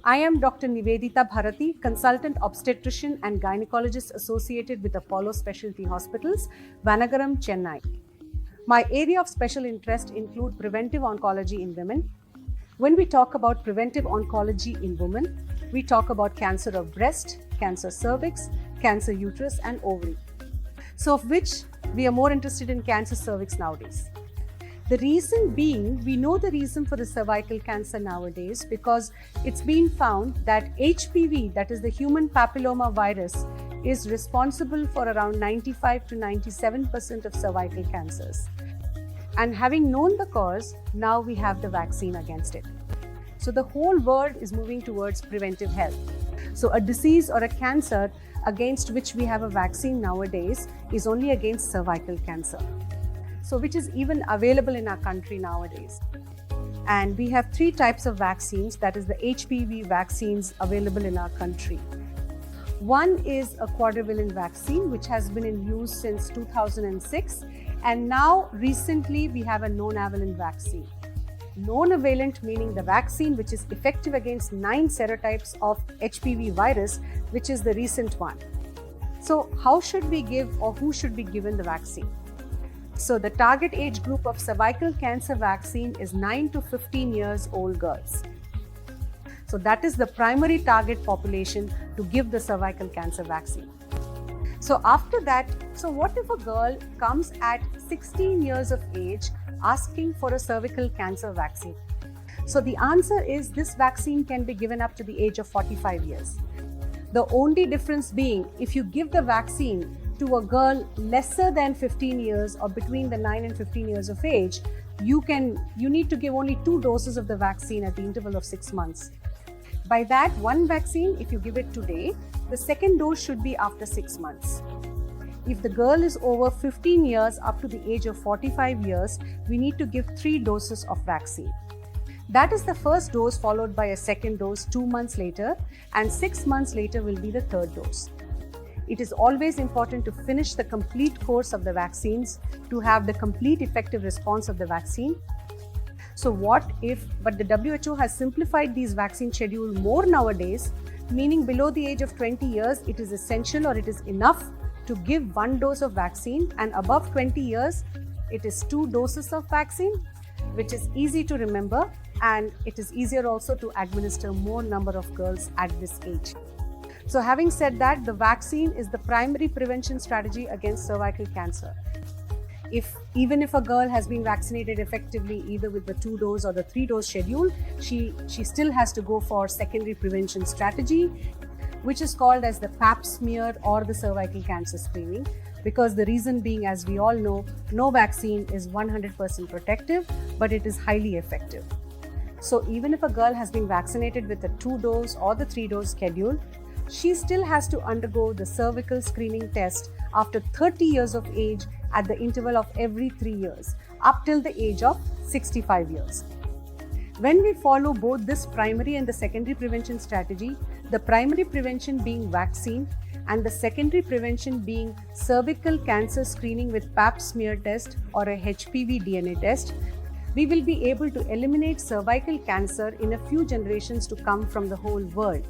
I am Dr. Nivedita Bharati, consultant obstetrician and gynecologist associated with Apollo Specialty Hospitals, Vanagaram, Chennai. My area of special interest include preventive oncology in women. When we talk about preventive oncology in women, we talk about cancer of breast, cancer cervix, cancer uterus and ovary. So of which we are more interested in cancer cervix nowadays. The reason being, we know the reason for the cervical cancer nowadays because it's been found that HPV, that is the human papilloma virus, is responsible for around 95 to 97% of cervical cancers. And having known the cause, now we have the vaccine against it. So the whole world is moving towards preventive health. So a disease or a cancer against which we have a vaccine nowadays is only against cervical cancer. So which is even available in our country nowadays. And we have 3 types of vaccines, that is the HPV vaccines available in our country. One is a quadrivalent vaccine which has been in use since 2006, and now recently we have a nonavalent vaccine. Nonavalent meaning the vaccine which is effective against 9 serotypes of HPV virus, which is the recent one. So how should we give or who should be given the vaccine? So the target age group of cervical cancer vaccine is 9 to 15 years old girls. So that is the primary target population to give the cervical cancer vaccine. So after that, so what if a girl comes at 16 years of age asking for a cervical cancer vaccine? So the answer is this vaccine can be given up to the age of 45 years. The only difference being, if you give the vaccine to a girl lesser than 15 years or between the 9 and 15 years of age, you need to give only 2 doses of the vaccine at the interval of 6 months. By that, one vaccine, if you give it today, the second dose should be after 6 months. If the girl is over 15 years up to the age of 45 years, we need to give 3 doses of vaccine. That is the first dose followed by a second dose 2 months later, and 6 months later will be the third dose. It is always important to finish the complete course of the vaccines to have the complete effective response of the vaccine. So but the WHO has simplified these vaccine schedule more nowadays, meaning below the age of 20 years, it is essential or it is enough to give 1 dose of vaccine, and above 20 years, it is 2 doses of vaccine, which is easy to remember, and it is easier also to administer more number of girls at this age. So having said that, the vaccine is the primary prevention strategy against cervical cancer. Even if a girl has been vaccinated effectively either with the 2-dose or the 3-dose schedule, she still has to go for secondary prevention strategy, which is called as the pap smear or the cervical cancer screening, because the reason being, as we all know, no vaccine is 100% protective, but it is highly effective. So even if a girl has been vaccinated with the 2-dose or the 3-dose schedule, she still has to undergo the cervical screening test after 30 years of age at the interval of every 3 years, up till the age of 65 years. When we follow both this primary and the secondary prevention strategy, the primary prevention being vaccine and the secondary prevention being cervical cancer screening with pap smear test or a HPV DNA test, we will be able to eliminate cervical cancer in a few generations to come from the whole world.